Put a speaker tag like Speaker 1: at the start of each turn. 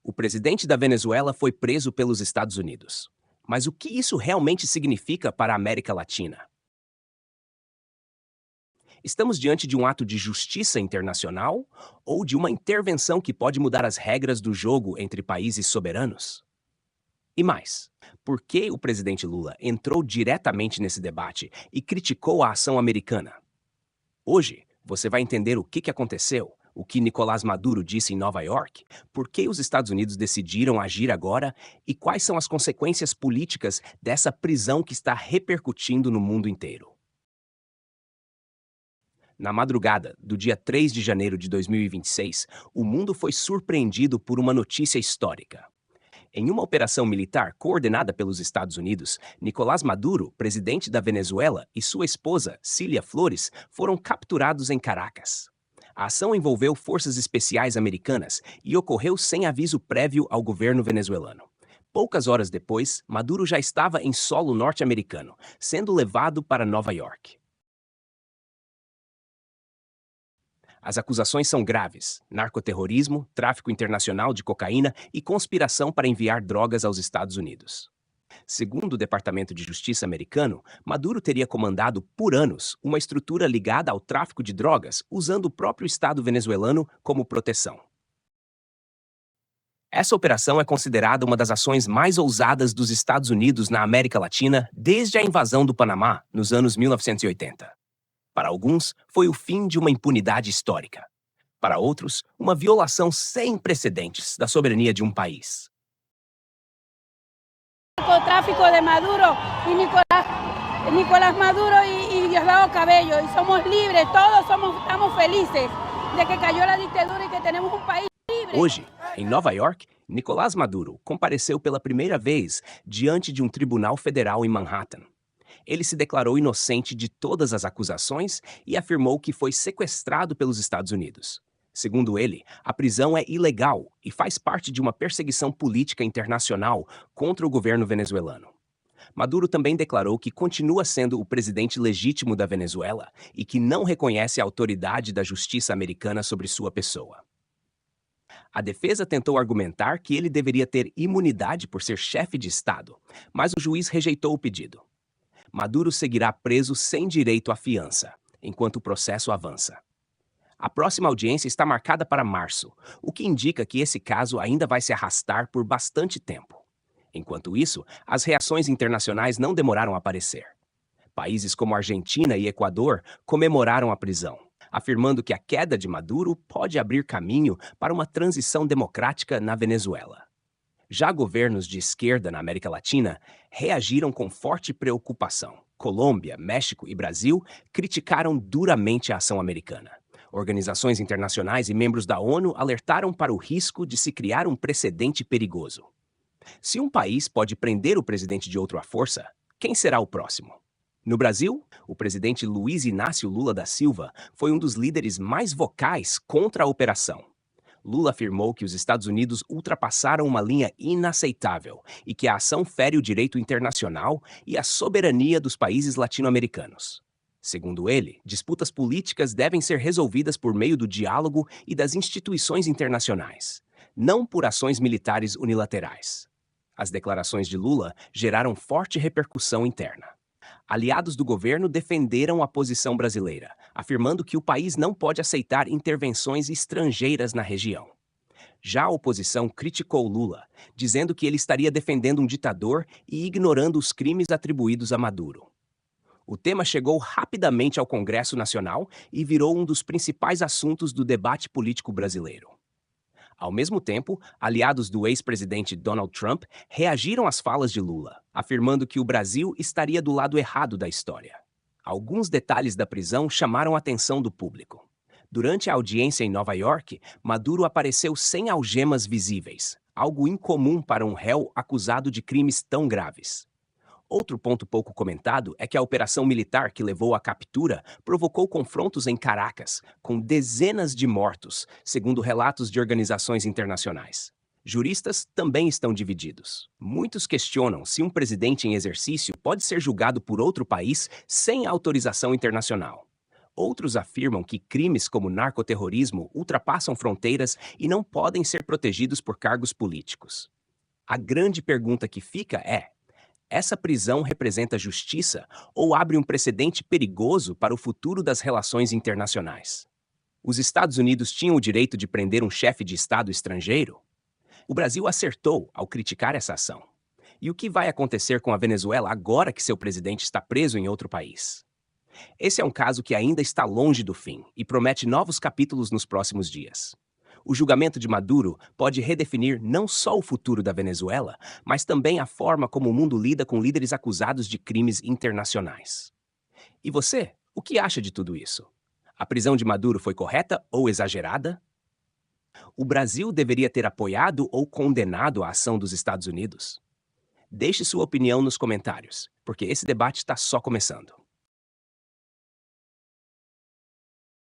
Speaker 1: o presidente da Venezuela foi preso pelos Estados Unidos. Mas o que isso realmente significa para a América Latina? Estamos diante de um ato de justiça internacional ou de uma intervenção que pode mudar as regras do jogo entre países soberanos? E mais, por que o presidente Lula entrou diretamente nesse debate e criticou a ação americana? Hoje, você vai entender o que aconteceu, o que Nicolás Maduro disse em Nova York, por que os Estados Unidos decidiram agir agora e quais são as consequências políticas dessa prisão que está repercutindo no mundo inteiro. Na madrugada do dia 3 de janeiro de 2026, o mundo foi surpreendido por uma notícia histórica. Em uma operação militar coordenada pelos Estados Unidos, Nicolás Maduro, presidente da Venezuela, e sua esposa, Cília Flores, foram capturados em Caracas. A ação envolveu forças especiais americanas e ocorreu sem aviso prévio ao governo venezuelano. Poucas horas depois, Maduro já estava em solo norte-americano, sendo levado para Nova York. As acusações são graves: narcoterrorismo, tráfico internacional de cocaína e conspiração para enviar drogas aos Estados Unidos. Segundo o Departamento de Justiça americano, Maduro teria comandado por anos uma estrutura ligada ao tráfico de drogas, usando o próprio Estado venezuelano como proteção. Essa operação é considerada uma das ações mais ousadas dos Estados Unidos na América Latina desde a invasão do Panamá, nos anos 1980. Para alguns, foi o fim de uma impunidade histórica. Para outros, uma violação sem precedentes da soberania de um país.
Speaker 2: Narcotráfico de Maduro y Nicolás Maduro y Diosdado Cabello, y somos libres, todos estamos felices de que cayó la dictadura y que tenemos un país libre.
Speaker 1: Hoje, em Nova York, Nicolás Maduro compareceu pela primeira vez diante de um tribunal federal em Manhattan. Ele se declarou inocente de todas as acusações e afirmou que foi sequestrado pelos Estados Unidos. Segundo ele, a prisão é ilegal e faz parte de uma perseguição política internacional contra o governo venezuelano. Maduro também declarou que continua sendo o presidente legítimo da Venezuela e que não reconhece a autoridade da justiça americana sobre sua pessoa. A defesa tentou argumentar que ele deveria ter imunidade por ser chefe de Estado, mas o juiz rejeitou o pedido. Maduro seguirá preso sem direito à fiança, enquanto o processo avança. A próxima audiência está marcada para março, o que indica que esse caso ainda vai se arrastar por bastante tempo. Enquanto isso, as reações internacionais não demoraram a aparecer. Países como Argentina e Equador comemoraram a prisão, afirmando que a queda de Maduro pode abrir caminho para uma transição democrática na Venezuela. Já governos de esquerda na América Latina reagiram com forte preocupação. Colômbia, México e Brasil criticaram duramente a ação americana. Organizações internacionais e membros da ONU alertaram para o risco de se criar um precedente perigoso. Se um país pode prender o presidente de outra força, quem será o próximo? No Brasil, o presidente Luiz Inácio Lula da Silva foi um dos líderes mais vocais contra a operação. Lula afirmou que os Estados Unidos ultrapassaram uma linha inaceitável e que a ação fere o direito internacional e a soberania dos países latino-americanos. Segundo ele, disputas políticas devem ser resolvidas por meio do diálogo e das instituições internacionais, não por ações militares unilaterais. As declarações de Lula geraram forte repercussão interna. Aliados do governo defenderam a posição brasileira, afirmando que o país não pode aceitar intervenções estrangeiras na região. Já a oposição criticou Lula, dizendo que ele estaria defendendo um ditador e ignorando os crimes atribuídos a Maduro. O tema chegou rapidamente ao Congresso Nacional e virou um dos principais assuntos do debate político brasileiro. Ao mesmo tempo, aliados do ex-presidente Donald Trump reagiram às falas de Lula, afirmando que o Brasil estaria do lado errado da história. Alguns detalhes da prisão chamaram a atenção do público. Durante a audiência em Nova York, Maduro apareceu sem algemas visíveis, algo incomum para um réu acusado de crimes tão graves. Outro ponto pouco comentado é que a operação militar que levou à captura provocou confrontos em Caracas, com dezenas de mortos, segundo relatos de organizações internacionais. Juristas também estão divididos. Muitos questionam se um presidente em exercício pode ser julgado por outro país sem autorização internacional. Outros afirmam que crimes como narcoterrorismo ultrapassam fronteiras e não podem ser protegidos por cargos políticos. A grande pergunta que fica é: essa prisão representa justiça ou abre um precedente perigoso para o futuro das relações internacionais? Os Estados Unidos tinham o direito de prender um chefe de Estado estrangeiro? O Brasil acertou ao criticar essa ação. E o que vai acontecer com a Venezuela agora que seu presidente está preso em outro país? Esse é um caso que ainda está longe do fim e promete novos capítulos nos próximos dias. O julgamento de Maduro pode redefinir não só o futuro da Venezuela, mas também a forma como o mundo lida com líderes acusados de crimes internacionais. E você, o que acha de tudo isso? A prisão de Maduro foi correta ou exagerada? O Brasil deveria ter apoiado ou condenado a ação dos Estados Unidos? Deixe sua opinião nos comentários, porque esse debate está só começando.